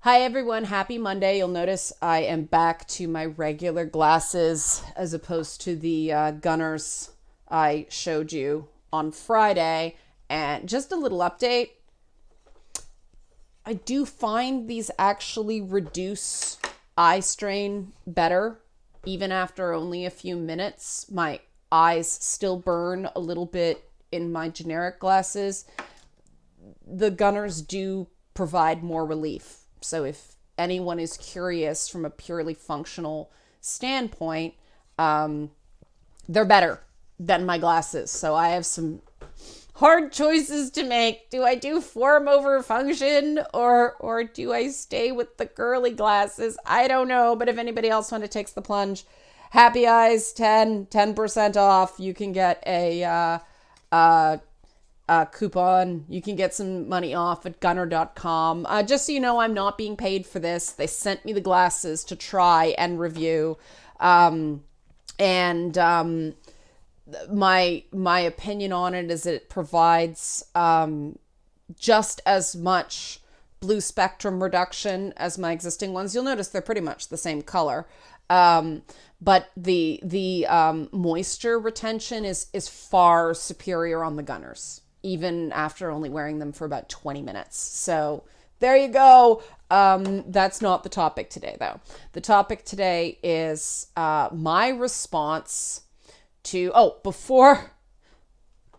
Hi everyone, happy Monday. You'll notice I am back to my regular glasses as opposed to the Gunners I showed you on Friday. And just a little update, I do find these actually reduce eye strain better, even after only a few minutes. My eyes still burn a little bit in my generic glasses. The Gunners do provide more relief. So if anyone is curious from a purely functional standpoint, they're better than my glasses. So I have some hard choices to make. Do I do form over function or do I stay with the girly glasses? I don't know, but if anybody else wants to take the plunge, Happy Eyes 10% off. You can get a coupon. You can get some money off at gunner.com. Just so you know, I'm not being paid for this. They sent me the glasses to try and review. My opinion on it is that it provides just as much blue spectrum reduction as my existing ones. You'll notice they're pretty much the same color. But the moisture retention is far superior on the Gunners, even after only wearing them for about 20 minutes. So there you go. That's not the topic today, though. The topic today is my response to, before,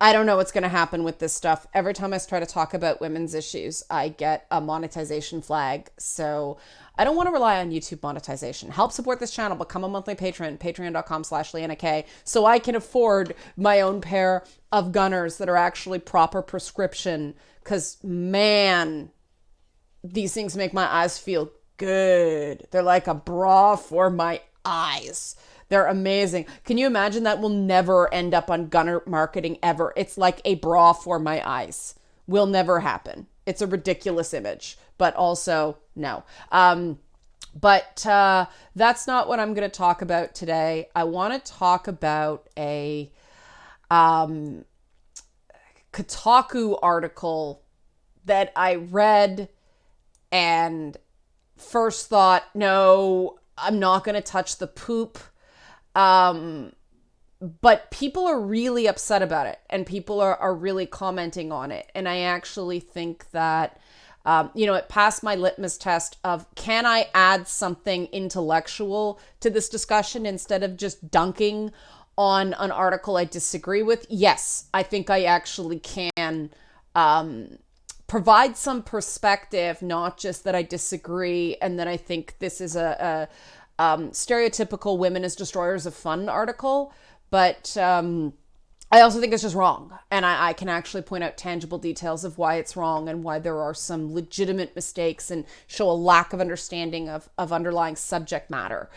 I don't know what's going to happen with this stuff. Every time I try to talk about women's issues, I get a monetization flag. So I don't want to rely on YouTube monetization. Help support this channel. Become a monthly patron, patreon.com/LeannaK, so I can afford my own pair of Gunners that are actually proper prescription. Because, man, these things make my eyes feel good. They're like a bra for my eyes. They're amazing. Can you imagine that will never end up on Gunner marketing ever? It's like a bra for my eyes. Will never happen. It's a ridiculous image, but also no. But that's not what I'm going to talk about today. I want to talk about a Kotaku article that I read and first thought, no, I'm not going to touch the poop. But people are really upset about it and people are really commenting on it. And I actually think that, it passed my litmus test of, can I add something intellectual to this discussion instead of just dunking on an article I disagree with? Yes, I think I actually can, provide some perspective, not just that I disagree and that I think this is a stereotypical women as destroyers of fun article, but I also think it's just wrong. And I can actually point out tangible details of why it's wrong and why there are some legitimate mistakes and show a lack of understanding of underlying subject matter.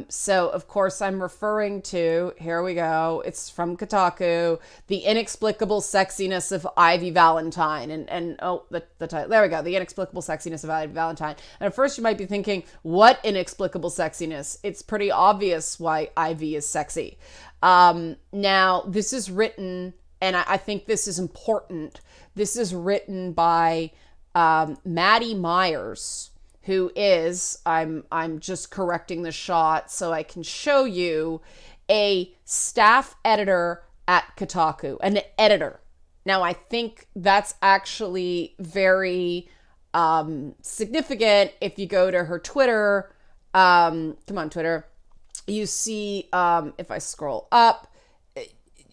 So, of course, I'm referring to, here we go, it's from Kotaku, The Inexplicable Sexiness of Ivy Valentine. The title, there we go, The Inexplicable Sexiness of Ivy Valentine. And at first you might be thinking, what inexplicable sexiness? It's pretty obvious why Ivy is sexy. Now, this is written, and I think this is important, this is written by Maddie Myers, who is, I'm just correcting the shot so I can show you, a staff editor at Kotaku, an editor. Now, I think that's actually very significant. If you go to her Twitter, come on, Twitter, you see, if I scroll up,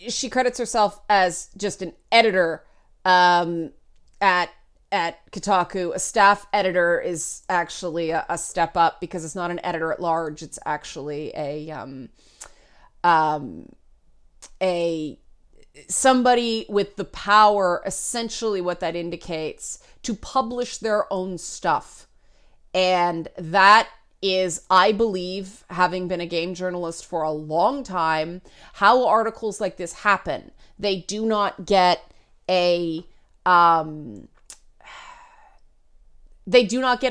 she credits herself as just an editor at Kotaku. A staff editor is actually a step up because it's not an editor at large. It's actually a somebody with the power, essentially what that indicates, to publish their own stuff. And that is, I believe, having been a game journalist for a long time, how articles like this happen. They do not get a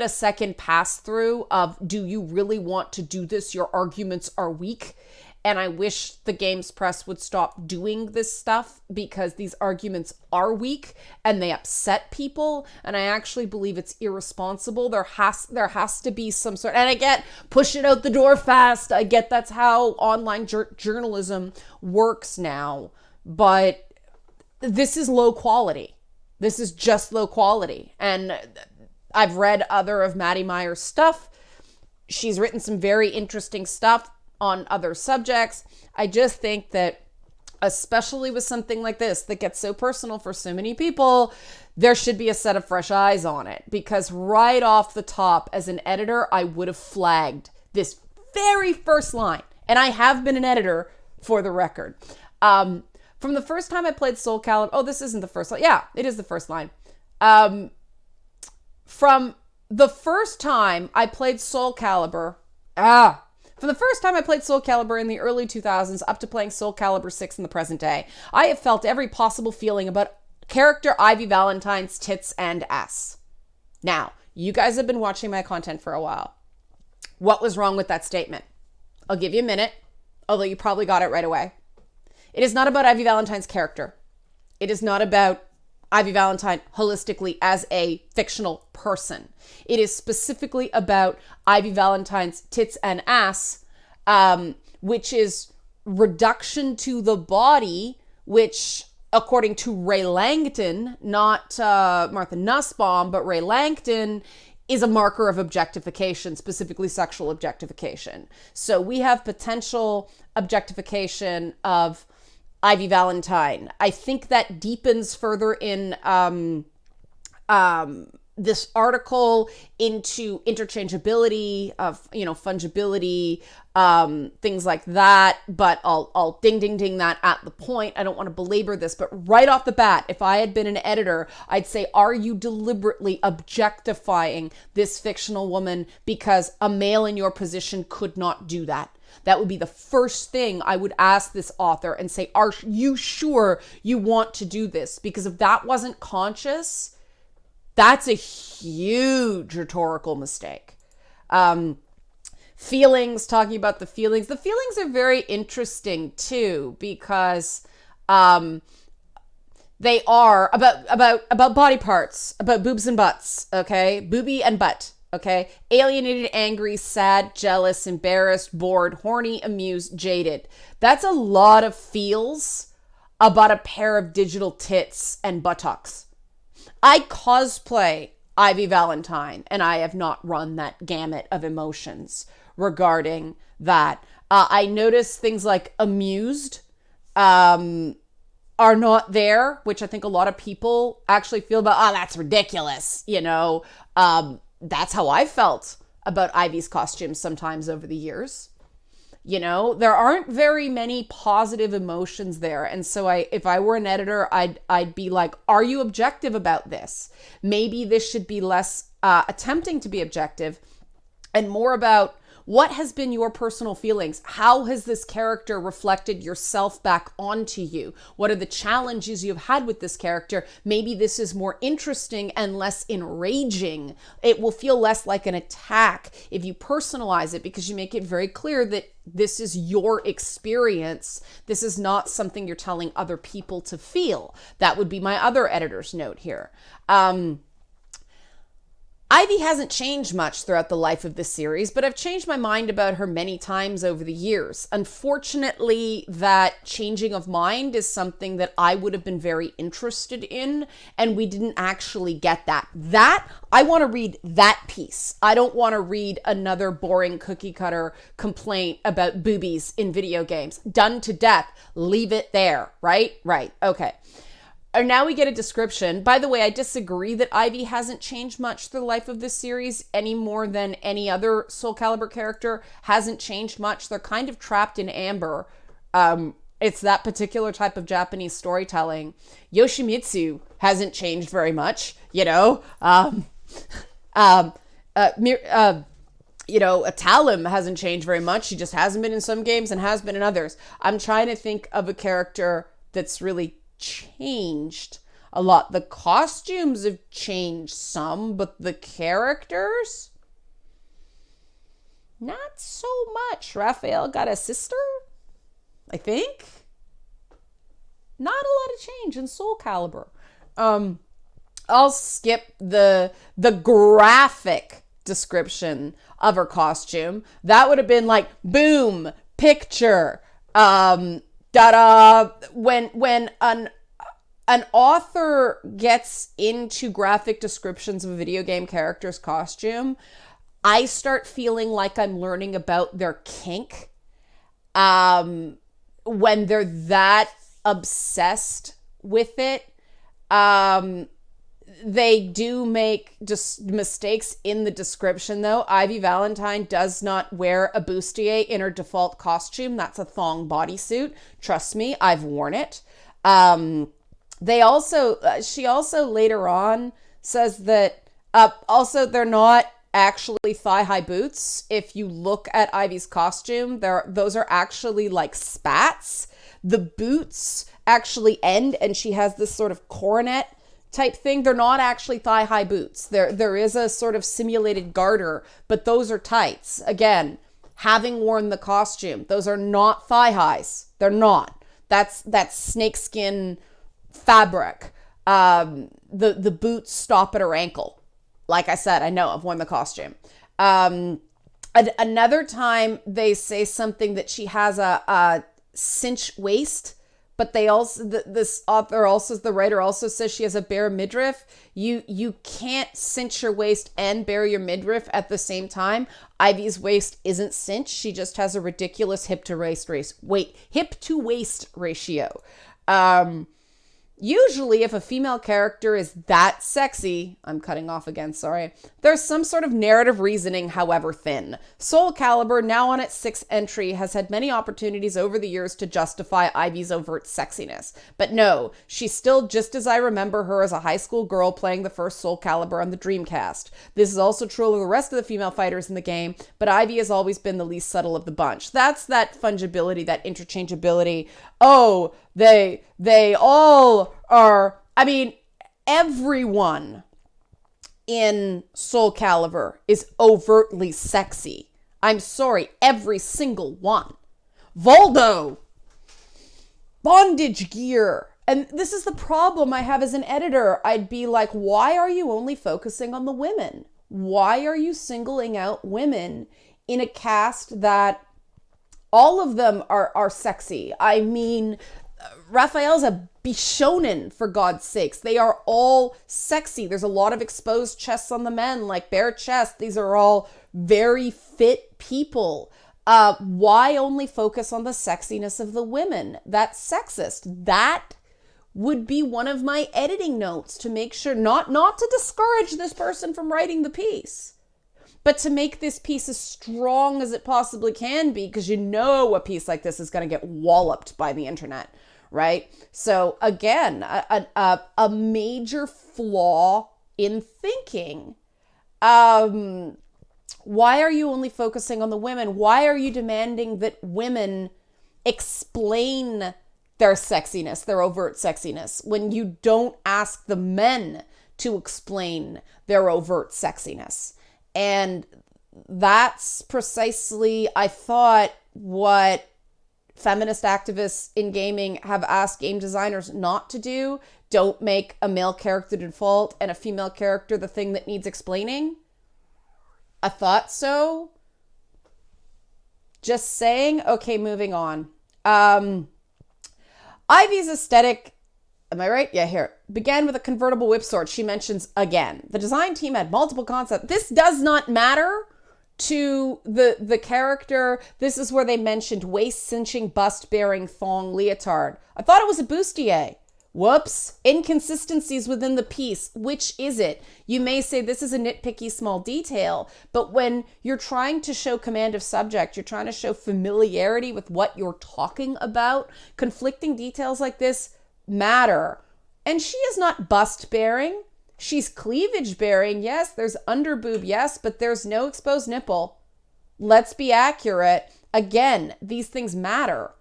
second pass through of, do you really want to do this? Your arguments are weak. And I wish the games press would stop doing this stuff because these arguments are weak and they upset people. And I actually believe it's irresponsible. There has to be some sort, and I get push it out the door fast. I get that's how online journalism works now, but this is low quality. This is just low quality. And I've read other of Maddie Meyer's stuff. She's written some very interesting stuff on other subjects. I just think that, especially with something like this that gets so personal for so many people, there should be a set of fresh eyes on it. Because right off the top, as an editor, I would have flagged this very first line. And I have been an editor, for the record. From the first time I played Soul Calibur, oh, this isn't the first line. Yeah, it is the first line. From the first time I played Soul Calibur, from the first time I played Soul Calibur in the early 2000s up to playing Soul Calibur 6 in the present day, I have felt every possible feeling about character Ivy Valentine's tits and ass. Now, you guys have been watching my content for a while. What was wrong with that statement? I'll give you a minute, although you probably got it right away. It is not about Ivy Valentine's character. It is not about Ivy Valentine holistically as a fictional person. It is specifically about Ivy Valentine's tits and ass, which is reduction to the body, which, according to Ray Langton, not Martha Nussbaum, but Ray Langton, is a marker of objectification, specifically sexual objectification. So we have potential objectification of Ivy Valentine. I think that deepens further in this article into interchangeability of, fungibility, things like that. But I'll ding that at the point. I don't want to belabor this, but right off the bat, if I had been an editor, I'd say, are you deliberately objectifying this fictional woman because a male in your position could not do that? That would be the first thing I would ask this author and say, are you sure you want to do this? Because if that wasn't conscious, that's a huge rhetorical mistake. Feelings, talking about the feelings. The feelings are very interesting too, because they are about body parts, about boobs and butts, okay? Boobie and butt. Okay, alienated, angry, sad, jealous, embarrassed, bored, horny, amused, jaded. That's a lot of feels about a pair of digital tits and buttocks. I cosplay Ivy Valentine, and I have not run that gamut of emotions regarding that. I notice things like amused are not there, which I think a lot of people actually feel about, that's ridiculous, That's how I felt about Ivy's costumes sometimes over the years. There aren't very many positive emotions there. And so if I were an editor, I'd be like, are you objective about this? Maybe this should be less attempting to be objective and more about what has been your personal feelings? How has this character reflected yourself back onto you? What are the challenges you've had with this character? Maybe this is more interesting and less enraging. It will feel less like an attack if you personalize it, because you make it very clear that this is your experience. This is not something you're telling other people to feel. That would be my other editor's note here. Ivy hasn't changed much throughout the life of this series, but I've changed my mind about her many times over the years. Unfortunately, that changing of mind is something that I would have been very interested in, and we didn't actually get that. I want to read that piece. I don't want to read another boring cookie cutter complaint about boobies in video games. Done to death. Leave it there, right? Right. Okay. And now we get a description. By the way, I disagree that Ivy hasn't changed much through the life of this series any more than any other Soul Calibur character hasn't changed much. They're kind of trapped in amber. It's that particular type of Japanese storytelling. Yoshimitsu hasn't changed very much, Talim hasn't changed very much. She just hasn't been in some games and has been in others. I'm trying to think of a character that's really changed a lot. The costumes have changed some, but the characters, not so much. Raphael got a sister? I think. Not a lot of change in Soul Calibur. I'll skip the graphic description of her costume. That would have been like, boom, picture, da-da. When an author gets into graphic descriptions of a video game character's costume, I start feeling like I'm learning about their kink. When they're that obsessed with it, they do make just mistakes in the description, though. Ivy Valentine does not wear a bustier in her default costume. That's a thong bodysuit. Trust me, I've worn it. She also later on says that also they're not actually thigh-high boots. If you look at Ivy's costume, those are actually like spats. The boots actually end, and she has this sort of coronet type thing. They're not actually thigh-high boots. There is a sort of simulated garter, but those are tights. Again, having worn the costume, those are not thigh highs. They're not. That's snakeskin fabric. The boots stop at her ankle. Like I said, I know, I've worn the costume. Another time they say something that she has a cinch waist, but they also, this author also, the writer also says she has a bare midriff. You can't cinch your waist and bare your midriff at the same time. Ivy's waist isn't cinched. She just has a ridiculous hip to waist ratio. Usually, if a female character is that sexy, I'm cutting off again, sorry, there's some sort of narrative reasoning, however thin. Soul Calibur, now on its 6th entry, has had many opportunities over the years to justify Ivy's overt sexiness. But no, she's still just as I remember her as a high school girl playing the first Soul Calibur on the Dreamcast. This is also true of the rest of the female fighters in the game, but Ivy has always been the least subtle of the bunch. That's that fungibility, that interchangeability. Oh, they all are, I mean, everyone in Soul Calibur is overtly sexy. I'm sorry, every single one. Voldo, bondage gear. And this is the problem I have as an editor. I'd be like, why are you only focusing on the women? Why are you singling out women in a cast that all of them are sexy? I mean, Raphael's a Bishonen, for God's sakes. They are all sexy. There's a lot of exposed chests on the men, like bare chest. These are all very fit people. Why only focus on the sexiness of the women? That's sexist. That would be one of my editing notes, to make sure, not to discourage this person from writing the piece, but to make this piece as strong as it possibly can be, because you know a piece like this is going to get walloped by the internet, right? So again, a major flaw in thinking. Why are you only focusing on the women? Why are you demanding that women explain their sexiness, their overt sexiness, when you don't ask the men to explain their overt sexiness? And that's precisely, I thought, what feminist activists in gaming have asked game designers not to do. Don't make a male character default and a female character the thing that needs explaining. I thought so. Just saying. Okay, moving on. Ivy's aesthetic, am I right? Yeah, here. Began with a convertible whip sword. She mentions again. The design team had multiple concepts. This does not matter to the character. This is where they mentioned waist cinching, bust bearing thong leotard. I thought it was a bustier. Whoops. Inconsistencies within the piece. Which is it? You may say this is a nitpicky small detail, but when you're trying to show command of subject, you're trying to show familiarity with what you're talking about, conflicting details like this matter. And she is not bust bearing. She's cleavage bearing. Yes, there's underboob. Yes, but there's no exposed nipple. Let's be accurate. Again, these things matter.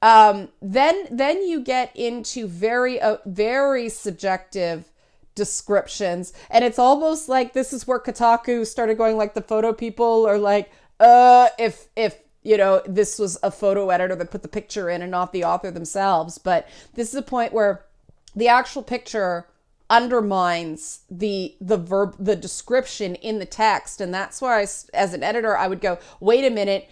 Then you get into very subjective descriptions, and it's almost like this is where Kotaku started going, like, the photo people are like, if this was a photo editor that put the picture in and not the author themselves. But this is a point where the actual picture undermines the verb, the description in the text. And that's why as an editor, I would go, wait a minute,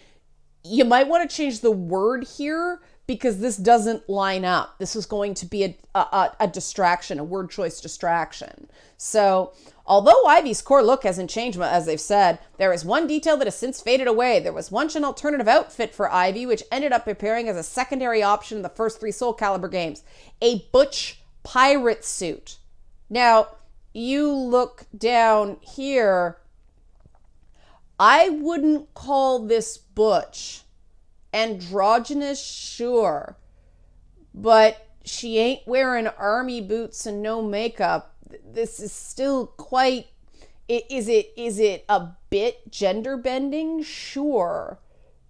you might want to change the word here because this doesn't line up. This is going to be a distraction, a word choice distraction. So although Ivy's core look hasn't changed, as they've said, there is one detail that has since faded away. There was once an alternative outfit for Ivy, which ended up appearing as a secondary option in the first 3 Soul Calibur games. A butch pirate suit. Now, you look down here, I wouldn't call this butch. Androgynous, sure, but she ain't wearing army boots and no makeup. This is still quite, is it a bit gender bending? Sure,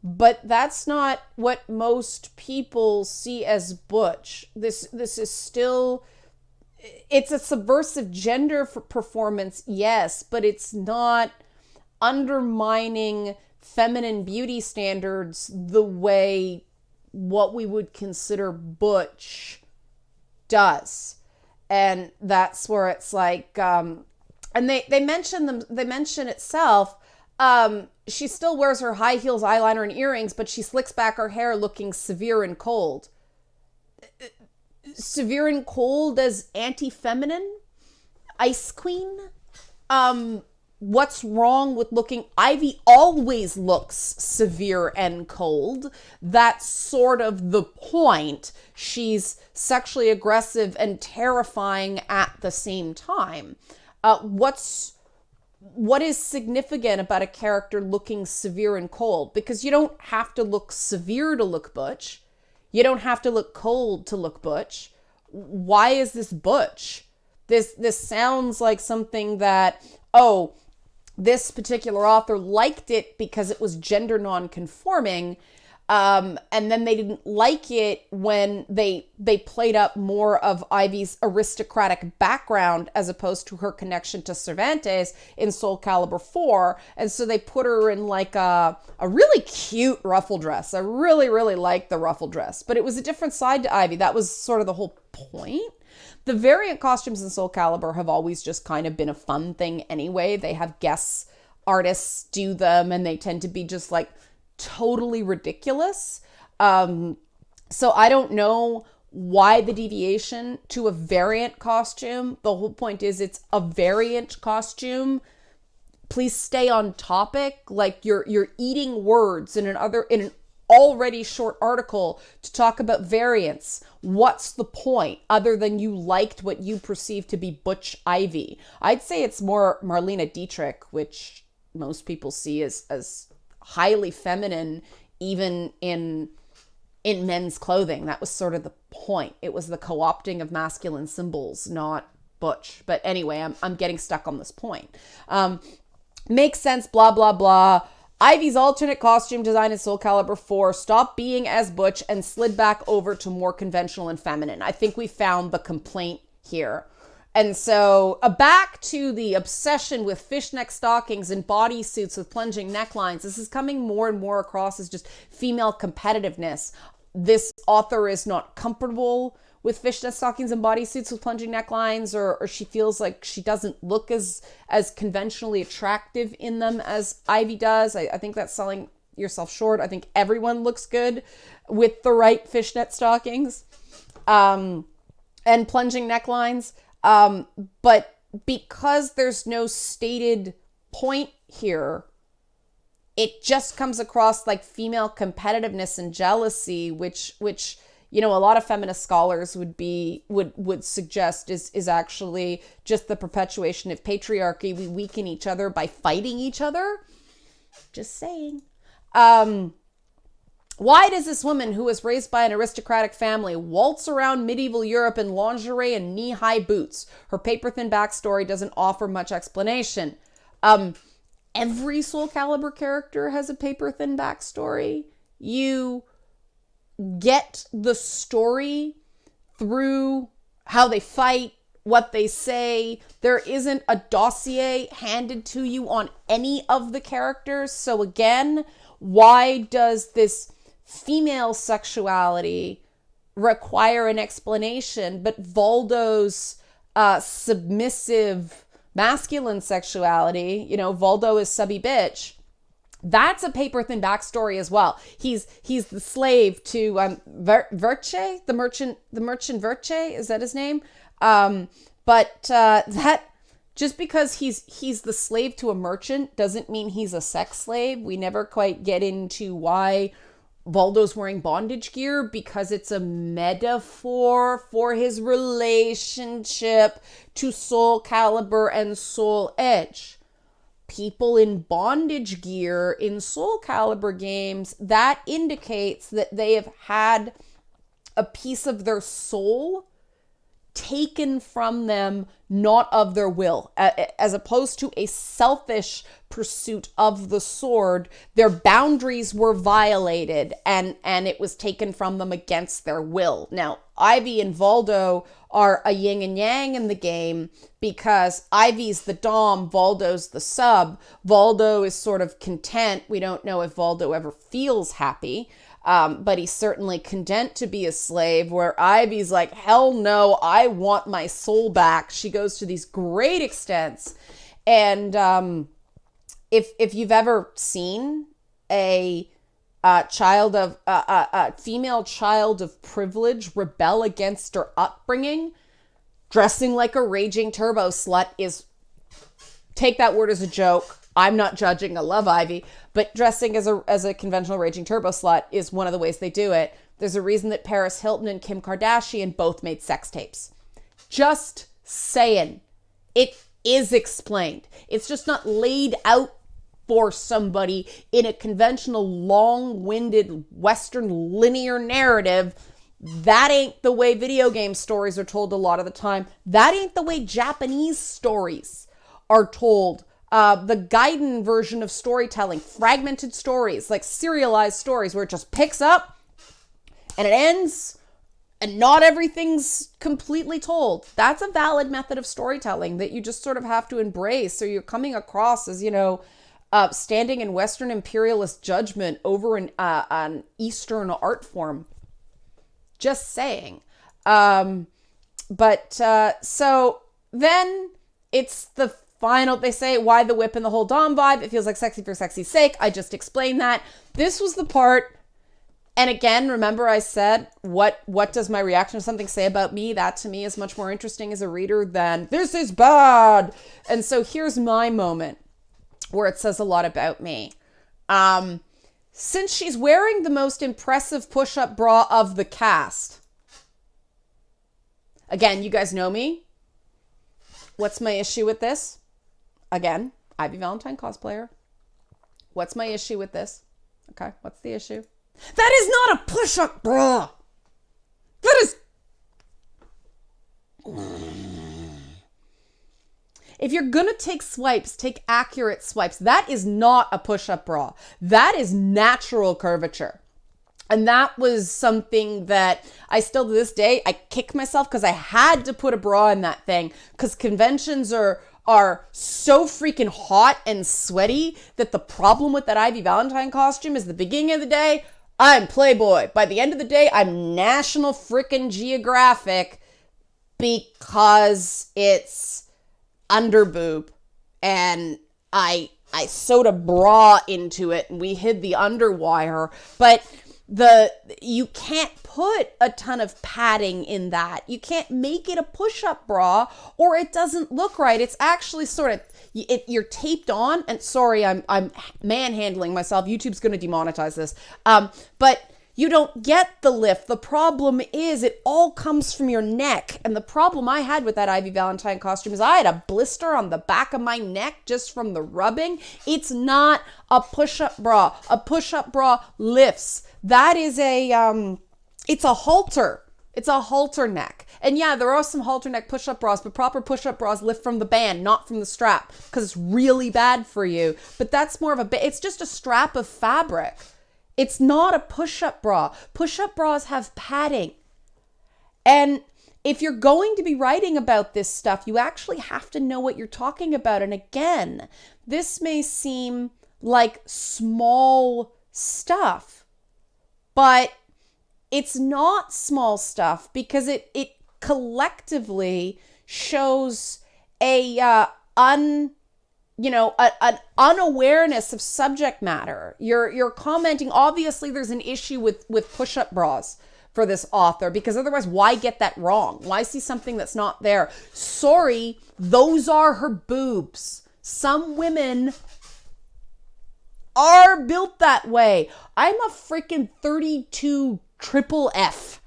but that's not what most people see as butch. This is still, it's a subversive gender performance, yes, but it's not undermining feminine beauty standards the way what we would consider butch does. And that's where it's like, and they mention itself. She still wears her high heels, eyeliner, and earrings, but she slicks back her hair looking severe and cold. Severe and cold as anti-feminine? Ice Queen? What's wrong with looking? Ivy always looks severe and cold. That's sort of the point. She's sexually aggressive and terrifying at the same time. What is significant about a character looking severe and cold? Because you don't have to look severe to look butch. You don't have to look cold to look butch. Why is this butch? This sounds like something that, this particular author liked it because it was gender non-conforming, and then they didn't like it when they played up more of Ivy's aristocratic background as opposed to her connection to Cervantes in Soul Calibur 4, and so they put her in like a really cute ruffle dress. I really, really liked the ruffle dress, but it was a different side to Ivy. That was sort of the whole point. The variant costumes in Soul Calibur have always just kind of been a fun thing anyway. They have guest artists do them, and they tend to be just like totally ridiculous. So I don't know why the deviation to a variant costume. The whole point is it's a variant costume. Please stay on topic. Like you're eating words in an already short article to talk about variants. What's the point other than you liked what you perceive to be Butch Ivy? I'd say it's more Marlena Dietrich, which most people see as highly feminine, even in men's clothing. That was sort of the point. It was the co-opting of masculine symbols, not butch. But anyway, I'm getting stuck on this point. Makes sense, blah, blah, blah. Ivy's alternate costume design in Soul Calibur 4 stopped being as butch and slid back over to more conventional and feminine. I think we found the complaint here. And so back to the obsession with fishneck stockings and bodysuits with plunging necklines. This is coming more and more across as just female competitiveness. This author is not comfortable with fishnet stockings and bodysuits with plunging necklines, or she feels like she doesn't look as conventionally attractive in them as Ivy does. I think that's selling yourself short. I think everyone looks good with the right fishnet stockings and plunging necklines. But because there's no stated point here, it just comes across like female competitiveness and jealousy, which a lot of feminist scholars would suggest is actually just the perpetuation of patriarchy. We weaken each other by fighting each other. Just saying. Why does this woman who was raised by an aristocratic family waltz around medieval Europe in lingerie and knee-high boots? Her paper-thin backstory doesn't offer much explanation. Every Soul Calibur character has a paper-thin backstory. You get the story through how they fight, what they say. There isn't a dossier handed to you on any of the characters. So again, why does this female sexuality require an explanation, but Voldo's submissive masculine sexuality, Voldo is subby bitch, that's a paper thin backstory as well. He's the slave to Verce, the merchant Verce, is that his name? But that just because he's the slave to a merchant doesn't mean he's a sex slave. We never quite get into why Voldo's wearing bondage gear, because it's a metaphor for his relationship to Soul Calibur and Soul Edge. People in bondage gear in Soul Calibur games, that indicates that they have had a piece of their soul taken from them, not of their will, as opposed to a selfish pursuit of the sword. Their boundaries were violated and it was taken from them against their will. Now, Ivy and Voldo are a yin and yang in the game because Ivy's the dom, Voldo's the sub. Voldo is sort of content. We don't know if Voldo ever feels happy. But he's certainly content to be a slave, where Ivy's like, hell no, I want my soul back. She goes to these great extents. And if you've ever seen a female child of privilege rebel against her upbringing, dressing like a raging turbo slut is, take that word as a joke. I'm not judging. I love Ivy, but dressing as a conventional raging turbo slut is one of the ways they do it. There's a reason that Paris Hilton and Kim Kardashian both made sex tapes. Just saying. It is explained. It's just not laid out for somebody in a conventional, long-winded, Western linear narrative. That ain't the way video game stories are told a lot of the time. That ain't the way Japanese stories are told. The Gaiden version of storytelling, fragmented stories, like serialized stories where it just picks up and it ends and not everything's completely told. That's a valid method of storytelling that you just sort of have to embrace. So you're coming across as, standing in Western imperialist judgment over an Eastern art form. Just saying. So then it's the final, they say, why the whip and the whole dom vibe? It feels like sexy for sexy's sake. I just explained that. This was the part, and again, remember I said, what does my reaction to something say about me? That to me is much more interesting as a reader than, this is bad. And so here's my moment where it says a lot about me. Since she's wearing the most impressive push-up bra of the cast. Again, you guys know me. What's my issue with this? Again, Ivy Valentine cosplayer. What's my issue with this? Okay, what's the issue? That is not a push-up bra. That is... If you're gonna take swipes, take accurate swipes. That is not a push-up bra. That is natural curvature. And that was something that I still to this day, I kick myself because I had to put a bra in that thing because conventions are so freaking hot and sweaty that the problem with that Ivy Valentine costume is the beginning of the day, I'm Playboy. By the end of the day, I'm National Frickin' Geographic because it's underboob and I sewed a bra into it and we hid the underwire, but you can't put a ton of padding in that. You can't make it a push-up bra or it doesn't look right. It's actually sort of, you're taped on, and sorry, I'm manhandling myself. YouTube's going to demonetize this. But you don't get the lift. The problem is it all comes from your neck. And the problem I had with that Ivy Valentine costume is I had a blister on the back of my neck just from the rubbing. It's not a push-up bra. A push-up bra lifts. That is it's a halter. It's a halter neck. And yeah, there are some halter neck push-up bras, but proper push-up bras lift from the band, not from the strap, because it's really bad for you. But that's more of it's just a strap of fabric. It's not a push-up bra. Push-up bras have padding. And if you're going to be writing about this stuff, you actually have to know what you're talking about. And again, this may seem like small stuff. But it's not small stuff because it collectively shows an unawareness of subject matter. You're commenting, obviously there's an issue with push-up bras for this author, because otherwise why get that wrong? Why see something that's not there? Sorry, those are her boobs. Some women are built that way. I'm a freaking 32 triple F.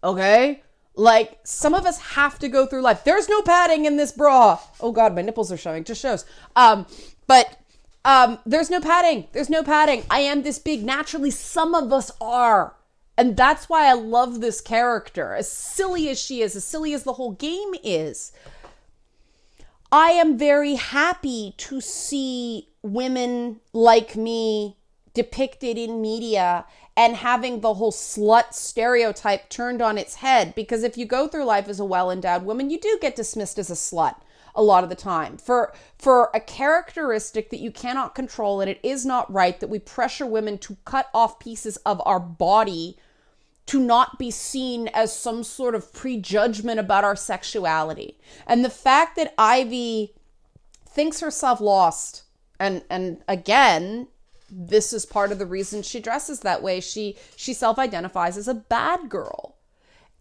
Okay? Like, some of us have to go through life. There's no padding in this bra. Oh God, my nipples are showing. Just shows. But there's no padding. There's no padding. I am this big. Naturally, some of us are. And that's why I love this character. As silly as she is, as silly as the whole game is, I am very happy to see women like me depicted in media and having the whole slut stereotype turned on its head. Because if you go through life as a well-endowed woman, you do get dismissed as a slut a lot of the time for a characteristic that you cannot control. And it is not right that we pressure women to cut off pieces of our body to not be seen as some sort of prejudgment about our sexuality. And the fact that Ivy thinks herself lost, and again, this is part of the reason she dresses that way. She self-identifies as a bad girl.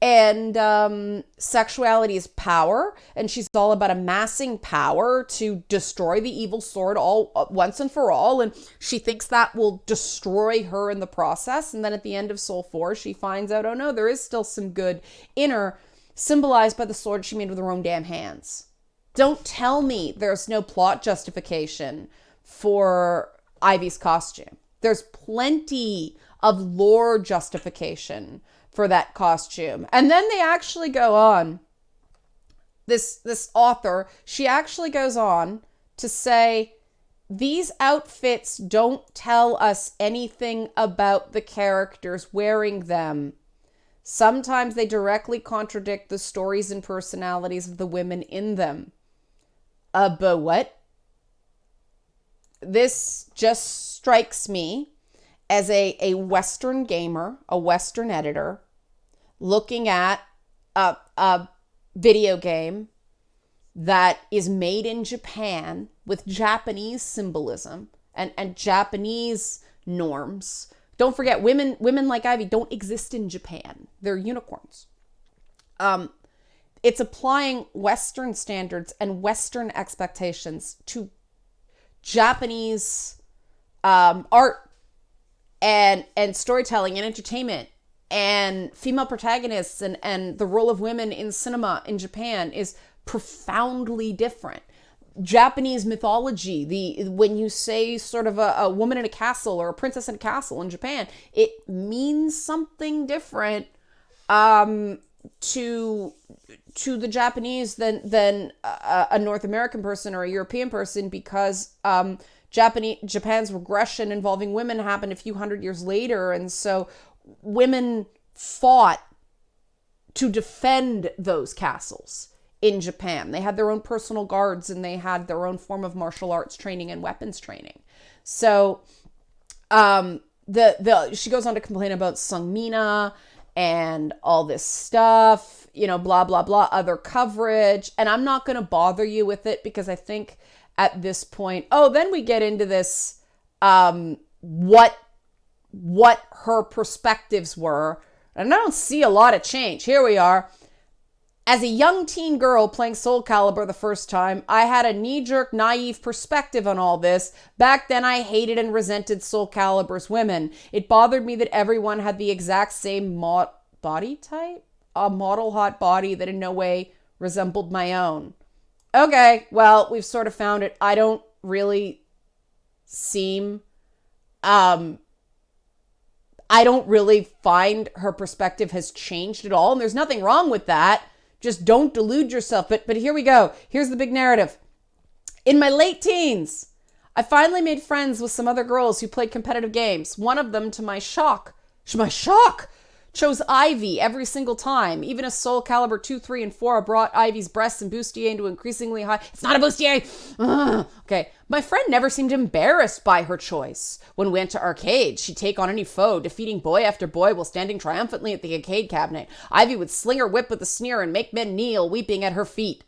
And sexuality is power, and she's all about amassing power to destroy the evil sword all once and for all, and she thinks that will destroy her in the process. And then at the end of Soul 4, she finds out, oh no, there is still some good in her, symbolized by the sword she made with her own damn hands. Don't tell me there's no plot justification for Ivy's costume. There's plenty of lore justification for that costume. And then they actually go on, this author, she actually goes on to say, these outfits don't tell us anything about the characters wearing them. Sometimes they directly contradict the stories and personalities of the women in them. But what? This just strikes me as a Western gamer, a Western editor, looking at a video game that is made in Japan with Japanese symbolism and Japanese norms. Don't forget, women like Ivy don't exist in Japan. They're unicorns. It's applying Western standards and Western expectations to Japanese art and storytelling and entertainment and female protagonists and the role of women in cinema in Japan is profoundly different. Japanese mythology, when you say sort of a woman in a castle or a princess in a castle in Japan, it means something different to the Japanese than a North American person or a European person, because Japan's regression involving women happened a few hundred years later, and so women fought to defend those castles in Japan. They had their own personal guards, and they had their own form of martial arts training and weapons training. So she goes on to complain about Sungmina and all this stuff, blah, blah, blah, other coverage. And I'm not going to bother you with it, because I think at this point, then we get into this, what her perspectives were. And I don't see a lot of change. Here we are. As a young teen girl playing Soul Calibur the first time, I had a knee-jerk, naive perspective on all this. Back then, I hated and resented Soul Calibur's women. It bothered me that everyone had the exact same body type? A model hot body that in no way resembled my own. Okay, well, we've sort of found it. I don't really seem... I don't really find her perspective has changed at all, and there's nothing wrong with that. Just don't delude yourself. But here we go. Here's the big narrative. In my late teens, I finally made friends with some other girls who played competitive games. One of them, to my shock, chose Ivy every single time. Even as Soul Calibur 2, 3, and 4 brought Ivy's breasts and bustier into increasingly high... It's not a bustier! Ugh. Okay. My friend never seemed embarrassed by her choice. When we went to arcades, she'd take on any foe, defeating boy after boy while standing triumphantly at the arcade cabinet. Ivy would sling her whip with a sneer and make men kneel, weeping at her feet.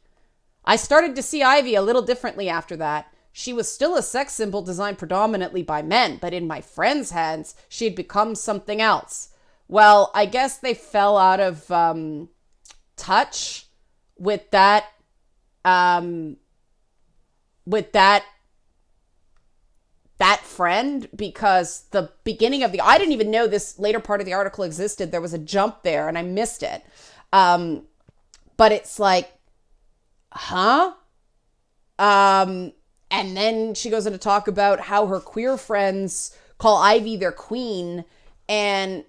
I started to see Ivy a little differently after that. She was still a sex symbol designed predominantly by men, but in my friends' hands, she had become something else. Well, I guess they fell out of touch with that friend, because the beginning of I didn't even know this later part of the article existed. There was a jump there and I missed it. But it's like, huh? And then she goes on to talk about how her queer friends call Ivy their queen, and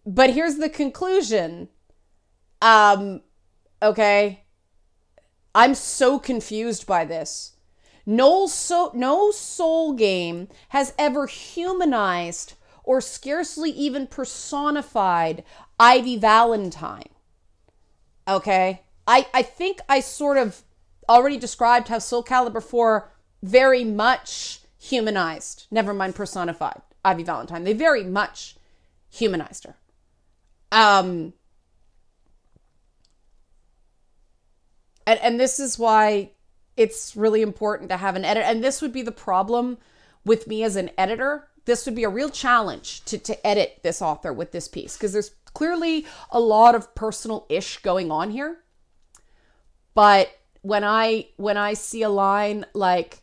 but here's the conclusion. Okay. I'm so confused by this. No soul game has ever humanized or scarcely even personified Ivy Valentine. Okay? I think I sort of already described how Soul Calibur 4 very much humanized, never mind personified, Ivy Valentine. They very much humanized her. And this is why it's really important to have an edit. And this would be the problem with me as an editor. This would be a real challenge to edit this author with this piece, because there's clearly a lot of personal ish going on here. But when I see a line like,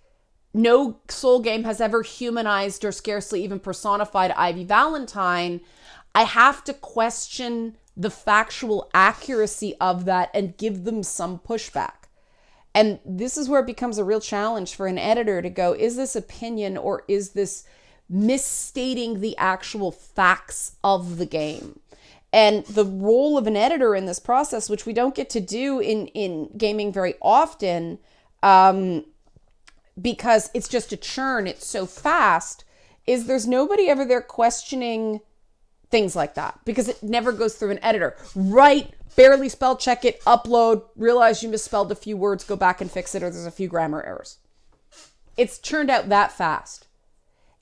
no soul game has ever humanized or scarcely even personified Ivy Valentine, I have to question the factual accuracy of that and give them some pushback. And this is where it becomes a real challenge for an editor to go, is this opinion or is this misstating the actual facts of the game? And the role of an editor in this process, which we don't get to do in gaming very often, because it's just a churn, it's so fast, is there's nobody ever there questioning things like that, because it never goes through an editor. Write, barely spell check it, upload, realize you misspelled a few words, go back and fix it, or there's a few grammar errors. It's churned out that fast.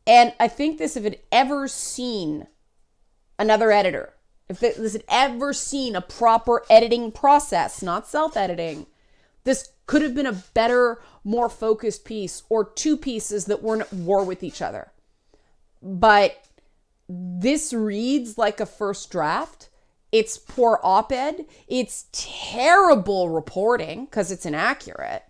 And I think this, if it ever seen another editor, if this had ever seen a proper editing process, not self-editing, this could have been a better, more focused piece, or two pieces that weren't at war with each other. But this reads like a first draft. It's poor op-ed. It's terrible reporting because it's inaccurate.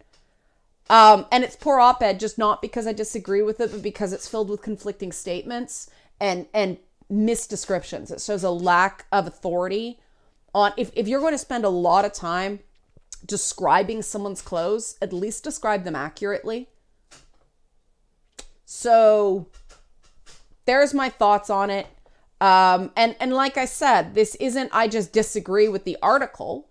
And it's poor op-ed, just not because I disagree with it, but because it's filled with conflicting statements and misdescriptions. It shows a lack of authority on, if you're going to spend a lot of time describing someone's clothes, at least describe them accurately. So there's my thoughts on it. And like I said, this isn't, I just disagree with the article.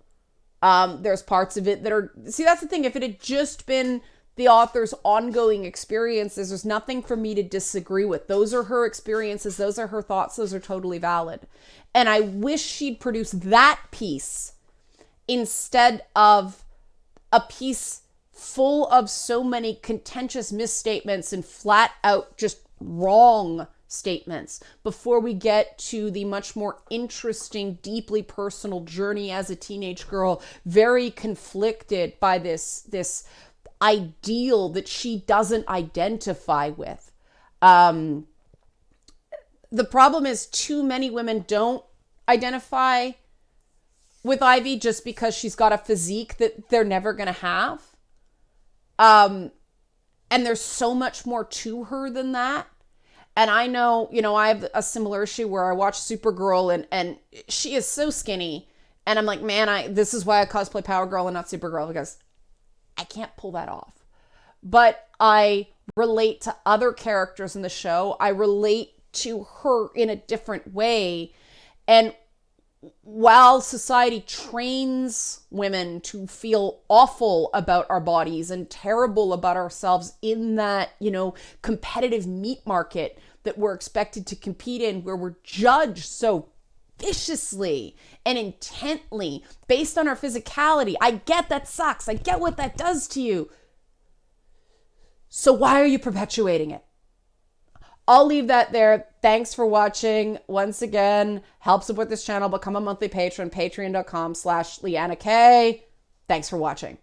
There's parts of it that are, see, that's the thing. If it had just been the author's ongoing experiences, there's nothing for me to disagree with. Those are her experiences. Those are her thoughts. Those are totally valid. And I wish she'd produce that piece instead of a piece full of so many contentious misstatements and flat out just wrong statements before we get to the much more interesting, deeply personal journey as a teenage girl, very conflicted by this ideal that she doesn't identify with. The problem is too many women don't identify with Ivy just because she's got a physique that they're never going to have. And there's so much more to her than that. And I know, I have a similar issue where I watch Supergirl and she is so skinny. And I'm like, man, this is why I cosplay Power Girl and not Supergirl, because I can't pull that off. But I relate to other characters in the show. I relate to her in a different way. And while society trains women to feel awful about our bodies and terrible about ourselves in that, competitive meat market that we're expected to compete in, where we're judged so viciously and intently based on our physicality. I get that sucks. I get what that does to you. So why are you perpetuating it? I'll leave that there. Thanks for watching. Once again, help support this channel. Become a monthly patron, patreon.com/LeannaK. Thanks for watching.